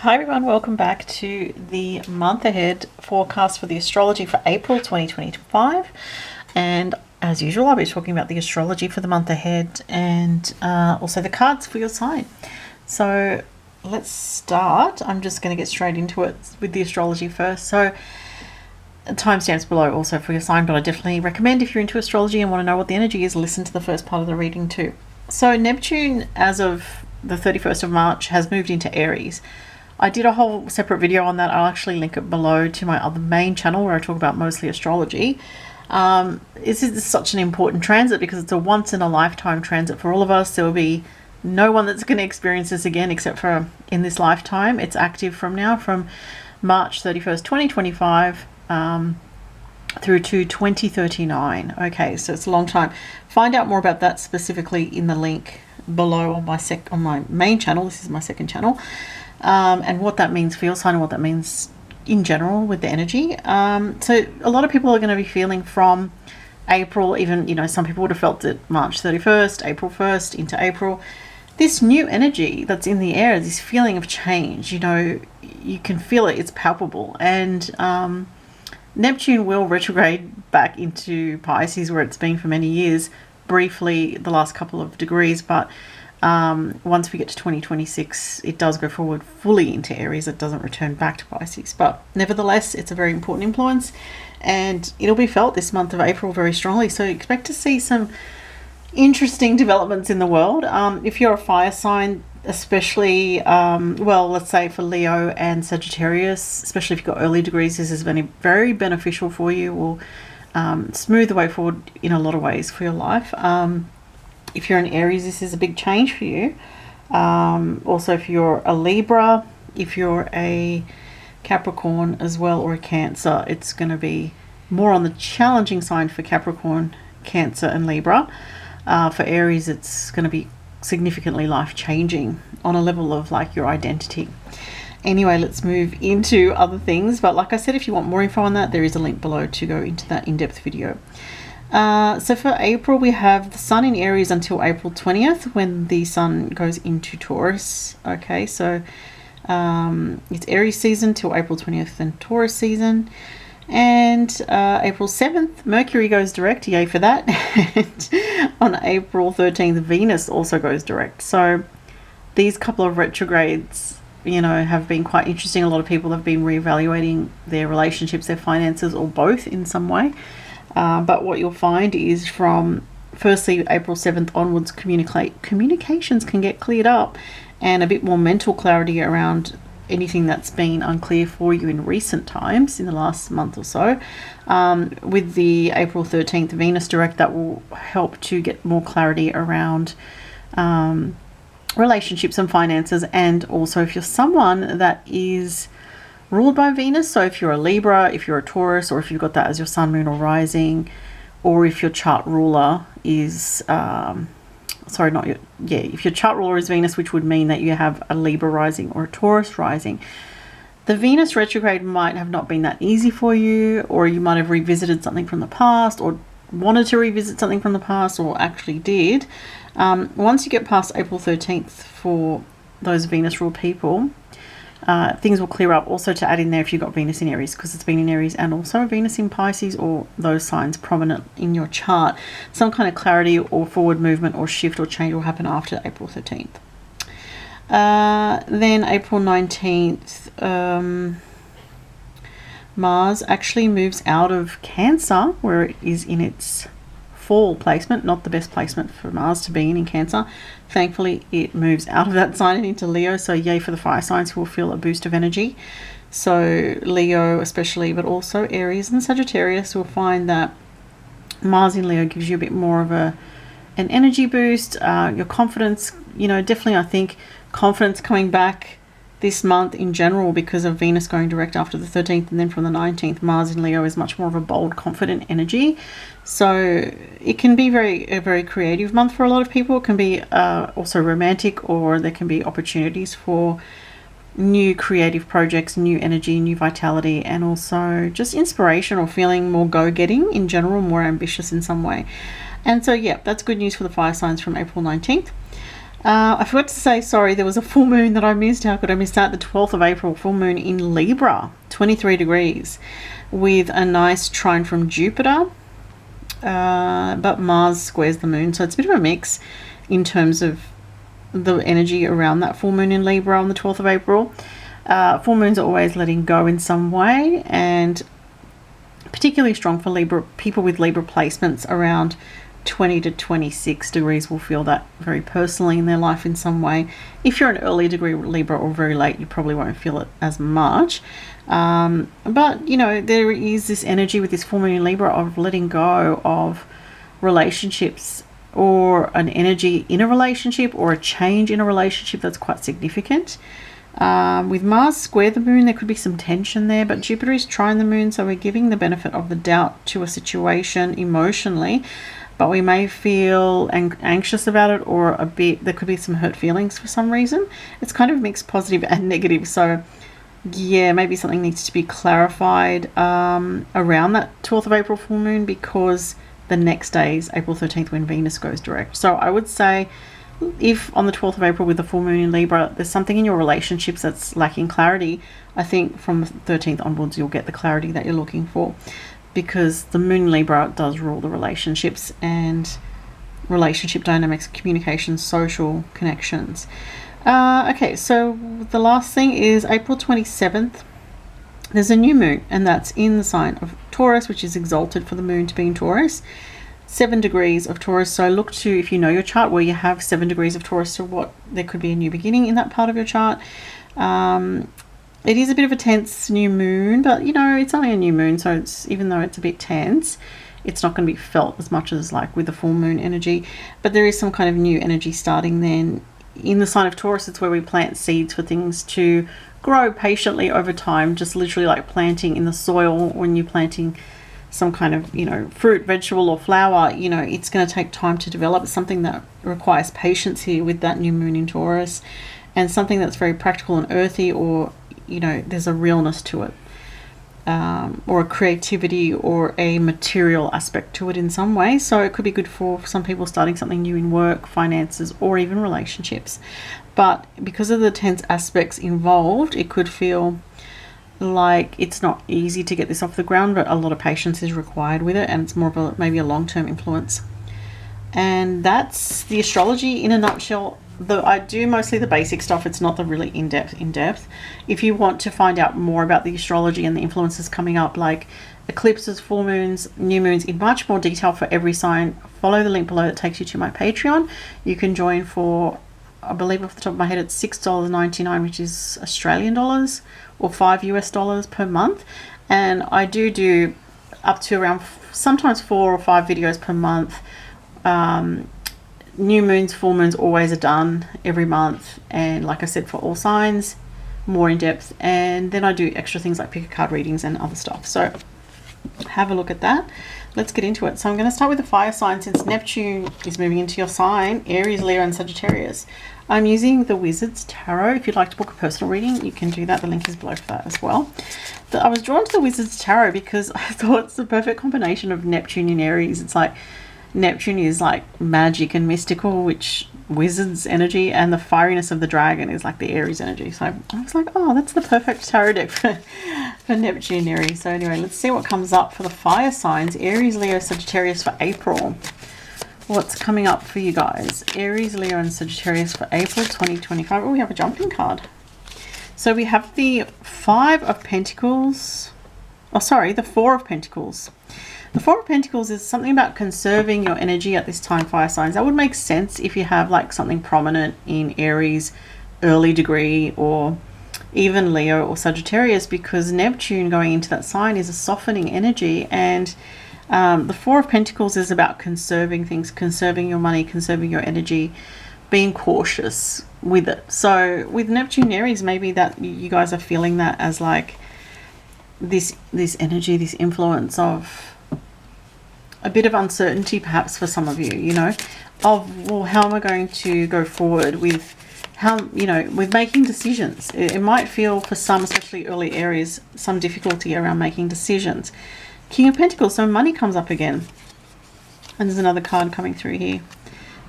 Hi everyone, welcome back to the month ahead forecast for the astrology for April 2025. And as usual, I'll be talking about the astrology for the month ahead and also the cards for your sign. So let's start. I'm just going to get straight into it with the astrology first. So timestamps below also for your sign, but I definitely recommend if you're into astrology and want to know what the energy is, listen to the first part of the reading too. So Neptune, as of the 31st of March, has moved into Aries. I did a whole separate video on that. I'll actually link it below to my other main channel where I talk about mostly astrology. This is such an important transit because it's a once in a lifetime transit for all of us. There will be no one that's going to experience this again except for in this lifetime. It's active from now, from March 31st, 2025 through to 2039. Okay, so it's a long time. Find out more about that specifically in the link below on my main channel. This is my second channel. And what that means for your sign and what that means in general with the energy. So a lot of people are going to be feeling from April, even, some people would have felt it March 31st, April 1st into April. This new energy that's in the air, this feeling of change, you can feel it, it's palpable. And Neptune will retrograde back into Pisces where it's been for many years, briefly the last couple of degrees, but once we get to 2026, it does go forward fully into Aries. It doesn't return back to Pisces, but nevertheless, it's a very important influence and it'll be felt this month of April very strongly. So expect to see some interesting developments in the world. If you're a fire sign, especially, let's say for Leo and Sagittarius, especially if you've got early degrees, this is very beneficial for you. Will smooth the way forward in a lot of ways for your life. If you're an Aries, this is a big change for you. Also, if you're a Libra, if you're a Capricorn as well, or a Cancer, it's going to be more on the challenging side for Capricorn, Cancer and Libra. For Aries, it's going to be significantly life-changing on a level of like your identity. Anyway, let's move into other things. But like I said, if you want more info on that, there is a link below to go into that in-depth video. So for April, we have the Sun in Aries until April 20th when the Sun goes into Taurus. Okay, so it's Aries season till April 20th, then Taurus season. And April 7th, Mercury goes direct, yay for that. And on April 13th, Venus also goes direct. So these couple of retrogrades, have been quite interesting. A lot of people have been reevaluating their relationships, their finances, or both in some way. But what you'll find is from firstly April 7th onwards, communications can get cleared up and a bit more mental clarity around anything that's been unclear for you in recent times, in the last month or so. With the April 13th Venus direct, that will help to get more clarity around relationships and finances. And also if you're someone that is ruled by Venus, so if you're a Libra, if you're a Taurus, or if you've got that as your sun, moon, or rising, or if your chart ruler is if your chart ruler is Venus, which would mean that you have a Libra rising or a Taurus rising, the Venus retrograde might have not been that easy for you, or you might have revisited something from the past, or wanted to revisit something from the past, or actually did. Once you get past April 13th for those Venus ruled people, things will clear up. Also to add in there, if you've got Venus in Aries, because it's been in Aries, and also Venus in Pisces, or those signs prominent in your chart, some kind of clarity or forward movement or shift or change will happen after April 13th. Then April 19th, Mars actually moves out of Cancer, where it is in its fall placement, not the best placement for Mars to be in Cancer. Thankfully, it moves out of that sign and into Leo, so yay for the fire signs who will feel a boost of energy. So Leo especially, but also Aries and Sagittarius will find that Mars in Leo gives you a bit more of an energy boost. Your confidence, definitely I think confidence coming back this month in general because of Venus going direct after the 13th, and then from the 19th, Mars in Leo is much more of a bold, confident energy. So it can be a very creative month for a lot of people. It can be also romantic, or there can be opportunities for new creative projects, new energy, new vitality, and also just inspiration or feeling more go-getting in general, more ambitious in some way. And so, yeah, that's good news for the fire signs from April 19th. I forgot to say, sorry, there was a full moon that I missed. How could I miss that? The 12th of April, full moon in Libra, 23 degrees, with a nice trine from Jupiter. But Mars squares the moon, so it's a bit of a mix in terms of the energy around that full moon in Libra on the 12th of April. Full moons are always letting go in some way, and particularly strong for Libra. People with Libra placements around 20 to 26 degrees will feel that very personally in their life in some way. If you're an early degree Libra or very late, you probably won't feel it as much. But you know, there is this energy with this full moon in Libra of letting go of relationships, or an energy in a relationship, or a change in a relationship that's quite significant. With Mars square the moon, there could be some tension there, but Jupiter is trying the moon, so we're giving the benefit of the doubt to a situation emotionally, but we may feel anxious about it, or a bit, there could be some hurt feelings for some reason. It's kind of mixed positive and negative, so yeah, maybe something needs to be clarified around that 12th of April full moon, because the next day is April 13th when Venus goes direct. So I would say, if on the 12th of April with the full moon in Libra, there's something in your relationships that's lacking clarity, I think from the 13th onwards you'll get the clarity that you're looking for, because the moon in Libra does rule the relationships and relationship dynamics, communication, social connections. Okay, so the last thing is April 27th. There's a new moon, and that's in the sign of Taurus, which is exalted for the moon to be in Taurus. 7 degrees of Taurus. So look to, if you know your chart where you have 7 degrees of Taurus, so what, there could be a new beginning in that part of your chart. It is a bit of a tense new moon, but you know, it's only a new moon, so it's, even though it's a bit tense, it's not going to be felt as much as like with the full moon energy. But there is some kind of new energy starting then in the sign of Taurus. It's where we plant seeds for things to grow patiently over time, just literally like planting in the soil. When you're planting some kind of, you know, fruit, vegetable or flower, you know, it's going to take time to develop. It's something that requires patience here with that new moon in Taurus, and something that's very practical and earthy, or you know, there's a realness to it, or a creativity or a material aspect to it in some way. So it could be good for some people starting something new in work, finances, or even relationships. But because of the tense aspects involved, it could feel like it's not easy to get this off the ground, but a lot of patience is required with it, and it's more of a maybe a long-term influence. And that's the astrology in a nutshell. I do mostly the basic stuff. It's not the really in-depth. If you want to find out more about the astrology and the influences coming up, like eclipses, full moons, new moons, in much more detail for every sign, follow the link below that takes you to my Patreon. You can join for, I believe off the top of my head, it's $6.99, which is Australian dollars, or $5 per month. And I do up to around sometimes 4 or 5 videos per month. New moons, full moons always are done every month, and like I said, for all signs, more in depth. And then I do extra things like pick a card readings and other stuff, so have a look at that. Let's get into it. So I'm going to start with the fire sign, since Neptune is moving into your sign, Aries, Leo and Sagittarius. I'm using the Wizard's Tarot. If you'd like to book a personal reading, you can do that. The link is below for that as well. I was drawn to the Wizard's Tarot because I thought it's the perfect combination of Neptune and Aries. It's like Neptune is like magic and mystical, which wizard's energy, and the fieriness of the dragon is like the Aries energy. So I was like, oh, that's the perfect tarot deck for Neptune and Aries. So anyway, let's see what comes up for the fire signs, Aries, Leo, Sagittarius for April. What's coming up for you guys? Aries, Leo and Sagittarius for April 2025. Oh, we have a jumping card. So we have the Five of Pentacles. Oh, sorry, the Four of Pentacles. The Four of Pentacles is something about conserving your energy at this time, fire signs. That would make sense if you have like something prominent in Aries, early degree, or even Leo or Sagittarius, because Neptune going into that sign is a softening energy. And the Four of Pentacles is about conserving things, conserving your money, conserving your energy, being cautious with it. So with Neptune Aries, maybe that you guys are feeling that as like this energy, this influence of a bit of uncertainty perhaps for some of you, you know, of, well, how am I going to go forward with how, you know, with making decisions. It might feel for some, especially early Aries, some difficulty around making decisions. King of Pentacles, so money comes up again. And there's another card coming through here.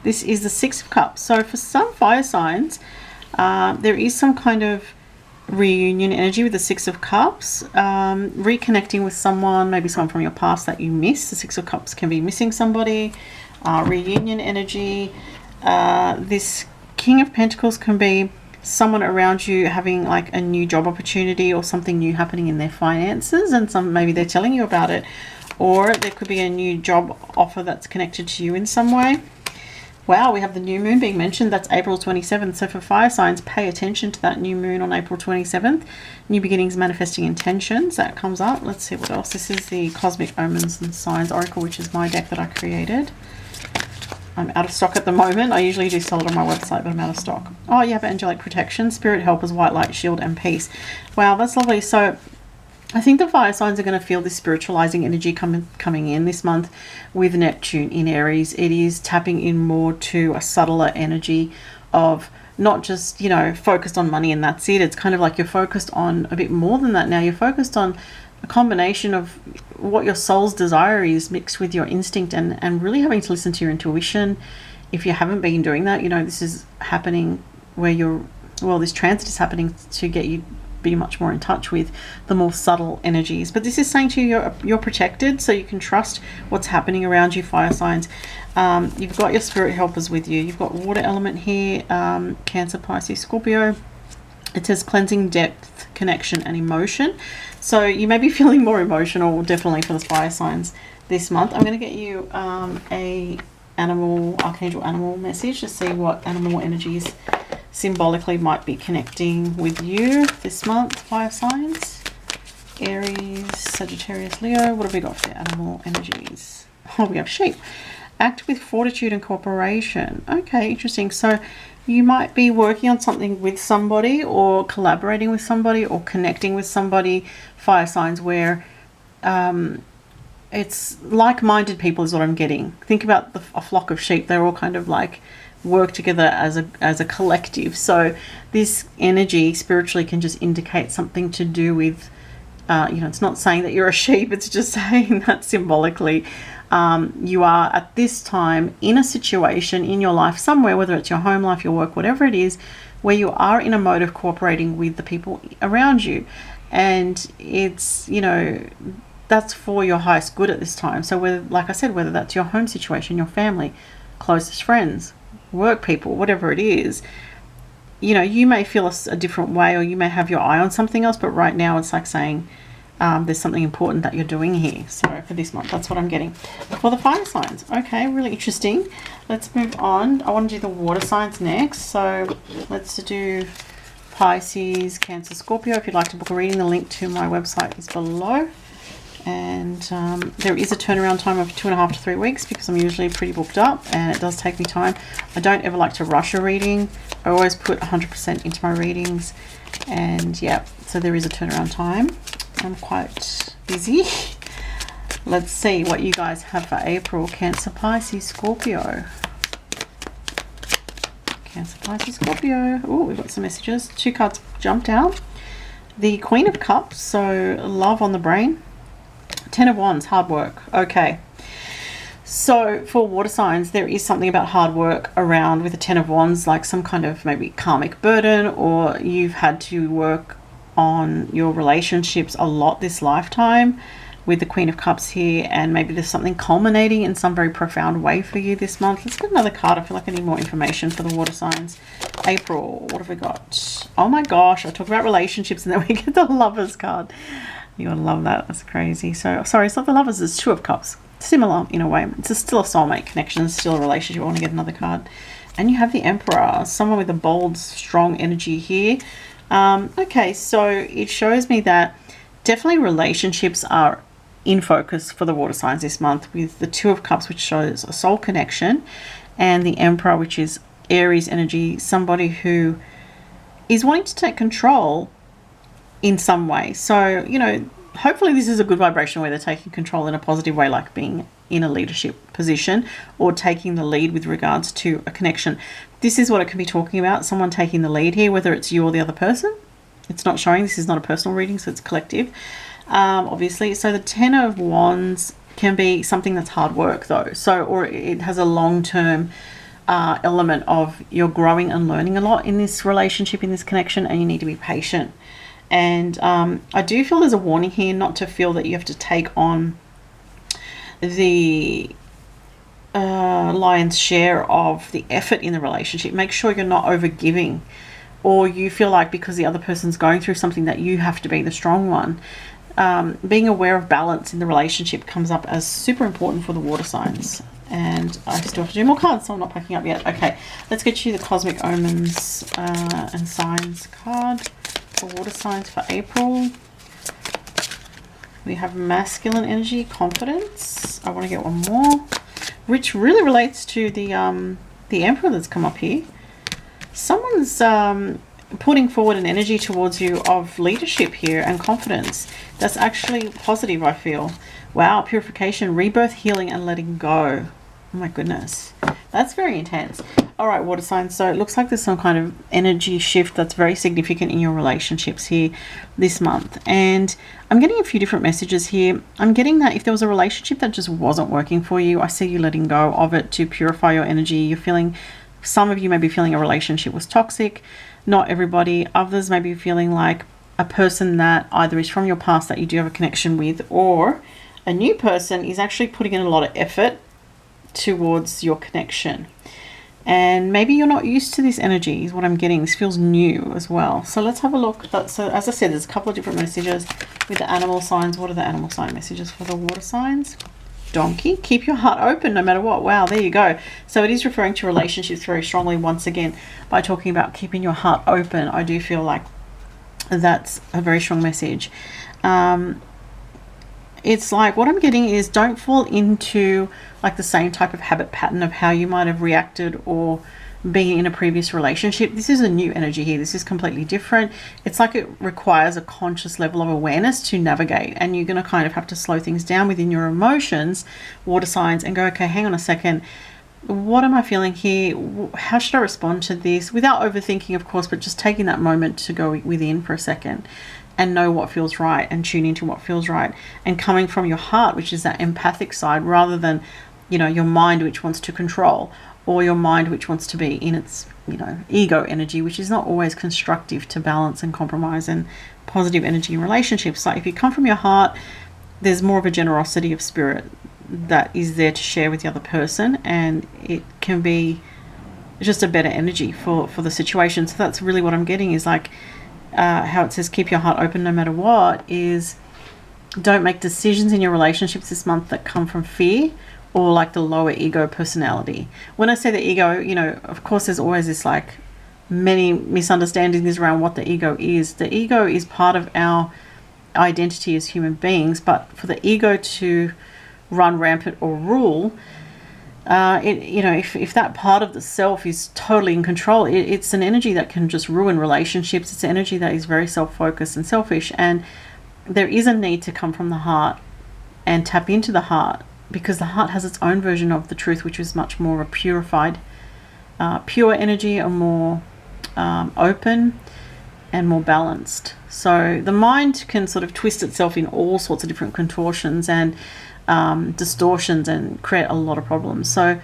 This is the Six of Cups. So for some fire signs, there is some kind of reunion energy with the Six of Cups, reconnecting with someone, maybe someone from your past that you miss. The Six of Cups can be missing somebody, reunion energy. This King of Pentacles can be someone around you having like a new job opportunity or something new happening in their finances, and maybe they're telling you about it, or there could be a new job offer that's connected to you in some way. Wow, we have the new moon being mentioned. That's April 27th. So for fire signs, pay attention to that new moon on April 27th. New beginnings, manifesting intentions. That comes up. Let's see what else. This is the Cosmic Omens and Signs Oracle, which is my deck that I created. I'm out of stock at the moment. I usually do sell it on my website, but I'm out of stock. Oh, you have angelic protection, spirit helpers, white light, shield, and peace. Wow, that's lovely. So I think the fire signs are going to feel this spiritualizing energy coming in this month with Neptune in Aries. It is tapping in more to a subtler energy of not just, you know, focused on money and that's it. It's kind of like you're focused on a bit more than that now. You're focused on a combination of what your soul's desire is mixed with your instinct, and really having to listen to your intuition. If you haven't been doing that, you know, this is happening where this transit is happening to get you be much more in touch with the more subtle energies. But this is saying to you you're protected, so you can trust what's happening around you, fire signs. You've got your spirit helpers with you. You've got water element here, Cancer, Pisces, Scorpio. It says cleansing, depth, connection, and emotion. So you may be feeling more emotional, definitely, for the fire signs this month. I'm going to get you a archangel animal message to see what animal energies symbolically might be connecting with you this month, fire signs. Aries, Sagittarius, Leo. What have we got for animal energies? Oh, we have sheep. Act with fortitude and cooperation. Okay, interesting. So you might be working on something with somebody, or collaborating with somebody, or connecting with somebody, fire signs, where it's like-minded people is what I'm getting. Think about a flock of sheep. They're all kind of like work together as a collective. So this energy spiritually can just indicate something to do with, you know, it's not saying that you're a sheep. It's just saying that symbolically you are at this time in a situation in your life somewhere, whether it's your home life, your work, whatever it is, where you are in a mode of cooperating with the people around you. And it's, you know, that's for your highest good at this time. So whether, like I said, whether that's your home situation, your family, closest friends, work people, whatever it is, you know, you may feel a different way, or you may have your eye on something else, but right now it's like saying there's something important that you're doing here. So for this month, that's what I'm getting for the fire signs. Okay, really interesting. Let's move on. I want to do the water signs next. So let's do Pisces, Cancer, Scorpio. If you'd like to book a reading, the link to my website is below. And there is a turnaround time of 2.5 to 3 weeks, because I'm usually pretty booked up and it does take me time. I don't ever like to rush a reading. I always put 100% into my readings, and yeah, so there is a turnaround time. I'm quite busy. Let's see what you guys have for April. Cancer, Pisces, Scorpio. Cancer, Pisces, Scorpio. Oh, we've got some messages. 2 cards jumped out. The Queen of Cups, so love on the brain. 10 of Wands, hard work. Okay, so for water signs, there is something about hard work around with the 10 of Wands, like some kind of maybe karmic burden, or you've had to work on your relationships a lot this lifetime with the Queen of Cups here, and maybe there's something culminating in some very profound way for you this month. Let's get another card. I feel like I need more information for the water signs. April, what have we got? Oh my gosh, I talk about relationships and then we get the Lovers card. You're gonna love that. That's crazy. So sorry, it's not the Lovers, it's 2 of Cups. Similar in a way. It's still a soulmate connection. It's still a relationship. I want to get another card. And you have the Emperor, someone with a bold, strong energy here. Okay, so it shows me that definitely relationships are in focus for the water signs this month, with the 2 of Cups, which shows a soul connection, and the Emperor, which is Aries energy, somebody who is wanting to take control in some way. So, you know, hopefully this is a good vibration where they're taking control in a positive way, like being in a leadership position or taking the lead with regards to a connection. This is what it can be talking about, someone taking the lead here, whether it's you or the other person. It's not showing, this is not a personal reading, so it's collective, obviously. So the 10 of Wands can be something that's hard work though, so, or it has a long-term element of you're growing and learning a lot in this relationship, in this connection, and you need to be patient. And I do feel there's a warning here not to feel that you have to take on the lion's share of the effort in the relationship. Make sure you're not over giving, or you feel like because the other person's going through something that you have to be the strong one. Being aware of balance in the relationship comes up as super important for the water signs. And I still have to do more cards, so I'm not packing up yet. Okay, let's get you the Cosmic Omens and Signs card for water signs for April. We have masculine energy, confidence. I want to get one more, which really relates to the Emperor that's come up here. Someone's putting forward an energy towards you of leadership here and confidence. That's actually positive, I feel. Wow, purification, rebirth, healing, and letting go. Oh my goodness, that's very intense. All right, water signs. So it looks like there's some kind of energy shift that's very significant in your relationships here this month. And I'm getting a few different messages here. I'm getting that if there was a relationship that just wasn't working for you, I see you letting go of it to purify your energy. You're feeling, some of you may be feeling a relationship was toxic. Not everybody. Others may be feeling like a person that either is from your past that you do have a connection with, or a new person is actually putting in a lot of effort towards your connection. And maybe you're not used to this energy is what I'm getting. This feels new as well. So let's have a look. So as I said, there's a couple of different messages with the animal signs. What are the animal sign messages for the water signs? Donkey, keep your heart open no matter what. Wow, there you go. So it is referring to relationships very strongly once again by talking about keeping your heart open. I do feel like that's a very strong message. It's like what I'm getting is don't fall into like the same type of habit pattern of how you might have reacted or being in a previous relationship. This is a new energy here. This is completely different. It's like it requires a conscious level of awareness to navigate, and you're going to kind of have to slow things down within your emotions, water signs, and go, okay, hang on a second. What am I feeling here? How should I respond to this? Without overthinking, of course, but just taking that moment to go within for a second and know what feels right and tune into what feels right, and coming from your heart, which is that empathic side, rather than, you know, your mind, which wants to control, or your mind, which wants to be in its, you know, ego energy, which is not always constructive to balance and compromise and positive energy in relationships. Like if you come from your heart, there's more of a generosity of spirit that is there to share with the other person, and it can be just a better energy for the situation. So that's really what I'm getting is like how it says keep your heart open no matter what, is don't make decisions in your relationships this month that come from fear or like the lower ego personality. When I say the ego, you know, of course there's always this like many misunderstandings around what the ego is. The ego is part of our identity as human beings, but for the ego to run rampant or rule, you know, if that part of the self is totally in control, it's an energy that can just ruin relationships. It's an energy that is very self-focused and selfish, and there is a need to come from the heart and tap into the heart, because the heart has its own version of the truth, which is much more a purified, pure energy, or more open and more balanced. So the mind can sort of twist itself in all sorts of different contortions and distortions and create a lot of problems. So,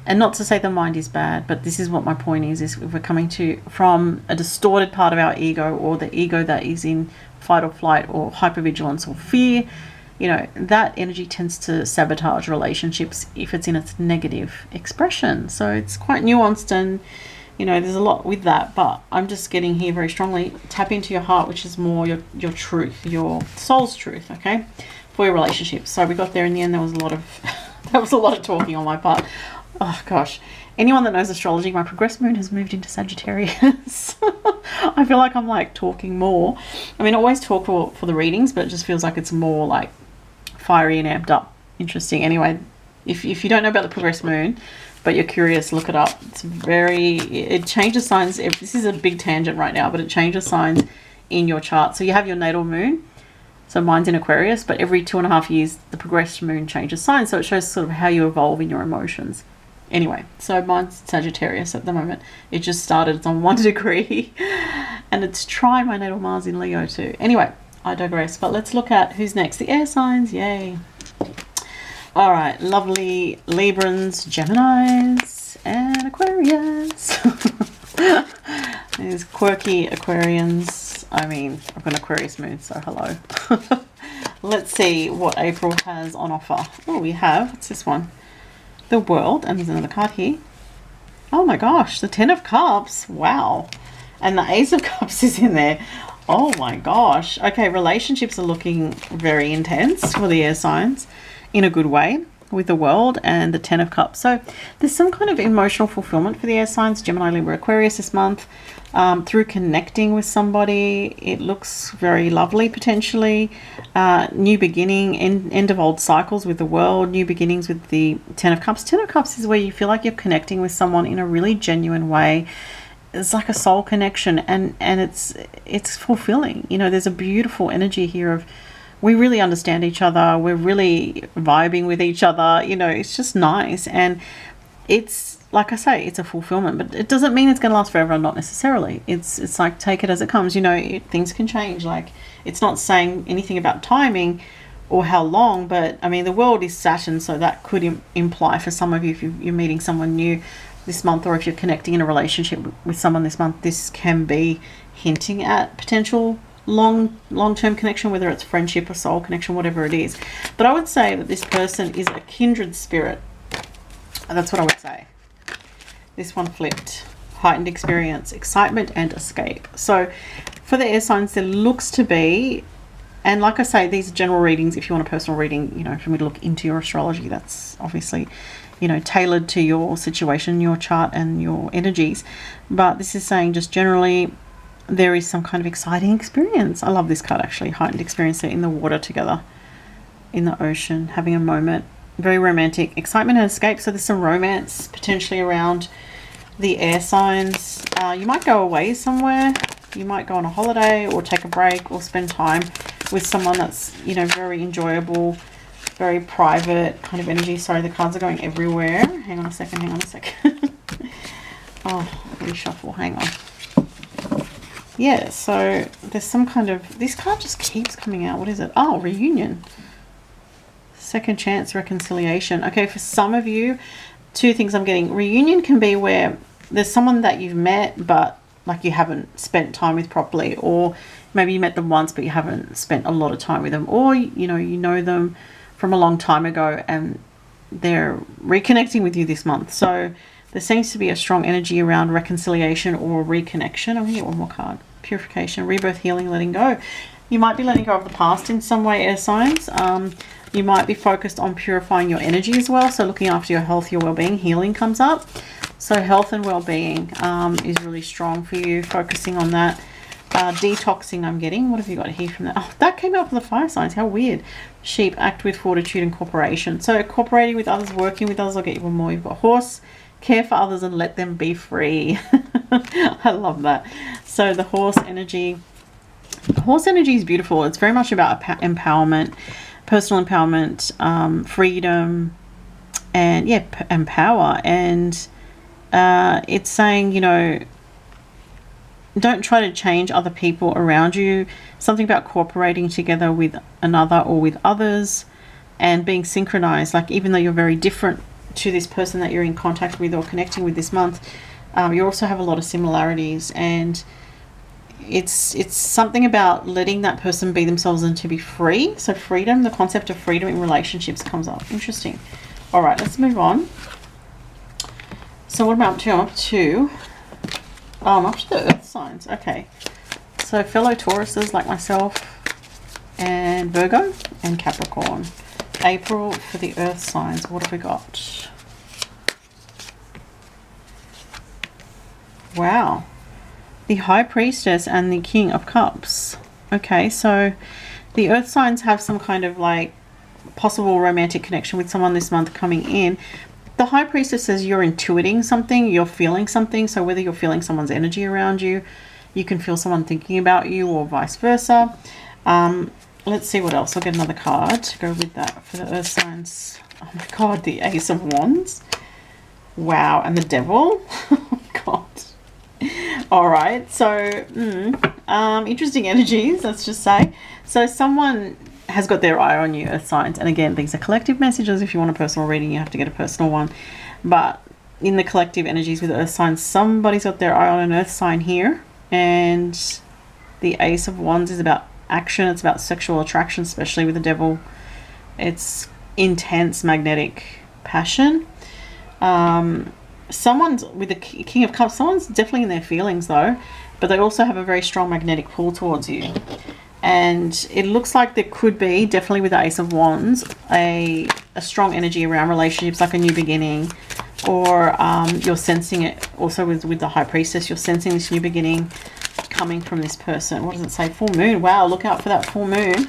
and not to say the mind is bad, but this is what my point is if we're coming to from a distorted part of our ego, or the ego that is in fight or flight or hypervigilance or fear, you know, that energy tends to sabotage relationships if it's in its negative expression. So it's quite nuanced, and you know, there's a lot with that, but I'm just getting here very strongly, tap into your heart, which is more your truth, your soul's truth, okay, for your relationships. So we got there in the end. There was a lot of that was a lot of talking on my part. Oh gosh, anyone that knows astrology, my progressed moon has moved into Sagittarius. I feel like I'm like talking more. I mean, I always talk for the readings, but it just feels like it's more like fiery and amped up, interesting. Anyway, if you don't know about the progressed moon but you're curious, look it up. It changes signs. This is a big tangent right now, but it changes signs in your chart. So you have your natal moon, so mine's in Aquarius, but every 2.5 years the progressed moon changes signs, so it shows sort of how you evolve in your emotions. Anyway, so mine's Sagittarius at the moment. It just started, it's on 1 degree and it's trying my natal Mars in Leo too. Anyway, I digress, but let's look at who's next. The air signs, yay. All right, lovely Librans, Geminis, and Aquarius. These quirky Aquarians. I mean, I've got an Aquarius moon, so hello. Let's see what April has on offer. Oh, we have, what's this one? The World, and there's another card here. Oh my gosh, the Ten of Cups. Wow. And the Ace of Cups is in there. Oh my gosh. Okay, relationships are looking very intense for the air signs in a good way with the World and the Ten of Cups. So there's some kind of emotional fulfillment for the air signs, Gemini, Libra, Aquarius this month. Through connecting with somebody, it looks very lovely potentially. New beginning, end of old cycles with the World, new beginnings with the Ten of Cups. Ten of Cups is where you feel like you're connecting with someone in a really genuine way. It's like a soul connection, and it's fulfilling. You know, there's a beautiful energy here of we really understand each other, we're really vibing with each other, you know, it's just nice. And it's like I say, it's a fulfillment, but it doesn't mean it's going to last forever. Not necessarily. It's like, take it as it comes. You know, things can change. Like, it's not saying anything about timing or how long, but I mean, the World is Saturn, so that could imply for some of you, if you're meeting someone new this month, or if you're connecting in a relationship with someone this month, this can be hinting at potential long-term connection, whether it's friendship or soul connection, whatever it is. But I would say that this person is a kindred spirit. That's what I would say. This one flipped. Heightened experience, excitement, and escape. So for the air signs, there looks to be, and like I say, these are general readings. If you want a personal reading, you know, for me to look into your astrology, that's obviously, you know, tailored to your situation, your chart, and your energies. But this is saying just generally there is some kind of exciting experience. I love this card actually. Heightened experience. They're in the water together, in the ocean, having a moment. Very romantic. Excitement and escape. So there's some romance potentially around the air signs. You might go away somewhere. You might go on a holiday or take a break or spend time with someone that's, you know, very enjoyable, very private kind of energy. Sorry, the cards are going everywhere. Hang on a second. Oh, reshuffle. Hang on. Yeah, so there's some kind of, this card just keeps coming out. What is it? Oh, reunion. Second chance, reconciliation. Okay, for some of you, two things I'm getting. Reunion can be where there's someone that you've met, but like you haven't spent time with properly, or maybe you met them once, but you haven't spent a lot of time with them, or, you know them from a long time ago and they're reconnecting with you this month. So there seems to be a strong energy around reconciliation or reconnection. I'm going to get one more card. Purification, rebirth, healing, letting go. You might be letting go of the past in some way, air signs. You might be focused on purifying your energy as well. So looking after your health, your well-being, healing comes up. So health and well-being is really strong for you, focusing on that. Detoxing I'm getting. What have you got here from that? Oh, that came out for the fire signs. How weird. Sheep, act with fortitude and cooperation. So cooperating with others, working with others. I'll get you one more. You've got horse. Care for others and let them be free. I love that. So the horse energy. Horse energy is beautiful. It's very much about empowerment, personal empowerment, freedom, and yeah, and power. And it's saying, you know, don't try to change other people around you. Something about cooperating together with another or with others and being synchronized. Like, even though you're very different to this person that you're in contact with or connecting with this month, you also have a lot of similarities, and it's something about letting that person be themselves and to be free. So freedom, the concept of freedom in relationships comes up. Interesting. All right, let's move on. So what am I up to? I'm up to the earth signs. Okay, so fellow Tauruses like myself, and Virgo and Capricorn. April for the earth signs. What have we got? Wow. The High Priestess and the King of Cups. Okay, so the earth signs have some kind of like possible romantic connection with someone this month coming in. The High Priestess says you're intuiting something, you're feeling something. So whether you're feeling someone's energy around you, you can feel someone thinking about you, or vice versa. Let's see what else. I'll get another card to go with that for the earth signs. Oh my god, the Ace of Wands. Wow, and the Devil. Oh god. Alright, so interesting energies, let's just say. So someone has got their eye on you, earth signs. And again, these are collective messages. If you want a personal reading, you have to get a personal one. But in the collective energies with earth signs, somebody's got their eye on an earth sign here, and the Ace of Wands is about action. It's about sexual attraction, especially with the Devil. It's intense magnetic passion. Someone's with the King of Cups, someone's definitely in their feelings though, but they also have a very strong magnetic pull towards you. And it looks like there could be, definitely with the Ace of Wands, a strong energy around relationships, like a new beginning, or you're sensing it also with the High Priestess. You're sensing this new beginning coming from this person. What does it say? Full moon. Wow, look out for that full moon.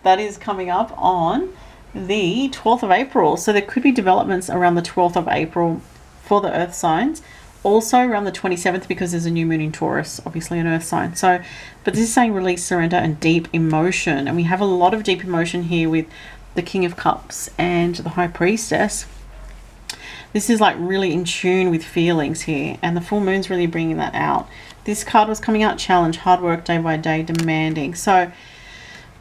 That is coming up on the 12th of April. So there could be developments around the 12th of April for the earth signs. Also around the 27th, because there's a new moon in Taurus, obviously an earth sign. So, but this is saying release, surrender, and deep emotion. And we have a lot of deep emotion here with the King of Cups and the High Priestess. This is like really in tune with feelings here. And the full moon's really bringing that out. This card was coming out, challenge, hard work, day by day, demanding. So,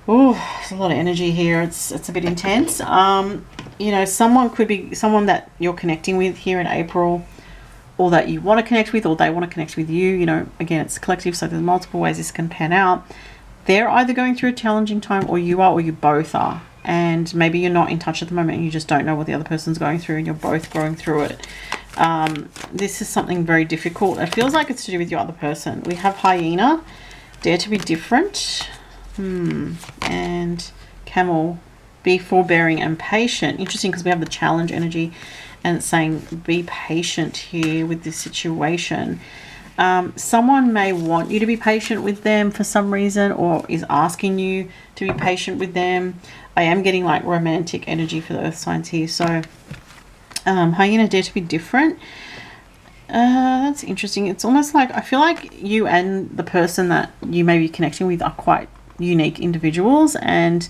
oh, there's a lot of energy here. It's a bit intense. You know, someone could be someone that you're connecting with here in April, or that you want to connect with, or they want to connect with you. You know, again, it's collective, so there's multiple ways this can pan out. They're either going through a challenging time, or you are, or you both are. And maybe you're not in touch at the moment and you just don't know what the other person's going through, and you're both going through it. This is something very difficult. It feels like it's to do with your other person. We have hyena, dare to be different, and camel, be forbearing and patient. Interesting, because we have the challenge energy, and it's saying be patient here with this situation. Someone may want you to be patient with them for some reason, or is asking you to be patient with them. I am getting like romantic energy for the earth signs here. So hyena, dare to be different. That's interesting. It's almost like I feel like you and the person that you may be connecting with are quite unique individuals, and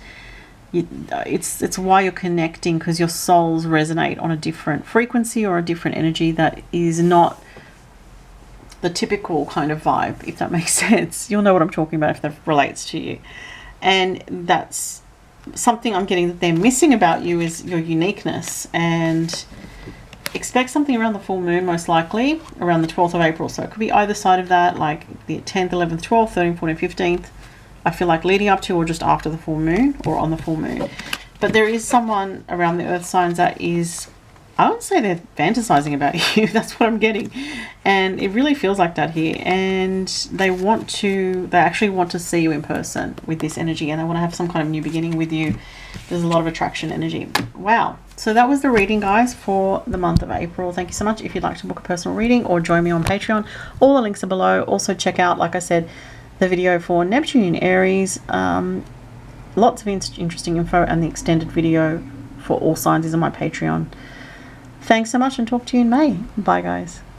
it's why you're connecting, because your souls resonate on a different frequency or a different energy that is not the typical kind of vibe, if that makes sense. You'll know what I'm talking about if that relates to you. And that's something I'm getting that they're missing about you, is your uniqueness. And expect something around the full moon, most likely around the 12th of April. So it could be either side of that, like the 10th, 11th, 12th, 13th, 14th, 15th. I feel like leading up to, or just after the full moon, or on the full moon. But there is someone around the earth signs that is, I would say they're fantasizing about you. That's what I'm getting. And it really feels like that here. And they actually want to see you in person with this energy, and they want to have some kind of new beginning with you. There's a lot of attraction energy. Wow. So that was the reading, guys, for the month of April. Thank you so much. If you'd like to book a personal reading or join me on Patreon, all the links are below. Also check out, like I said, the video for Neptune in Aries. Lots of interesting info, and the extended video for all signs is on my Patreon. Thanks so much, and talk to you in May. Bye, guys.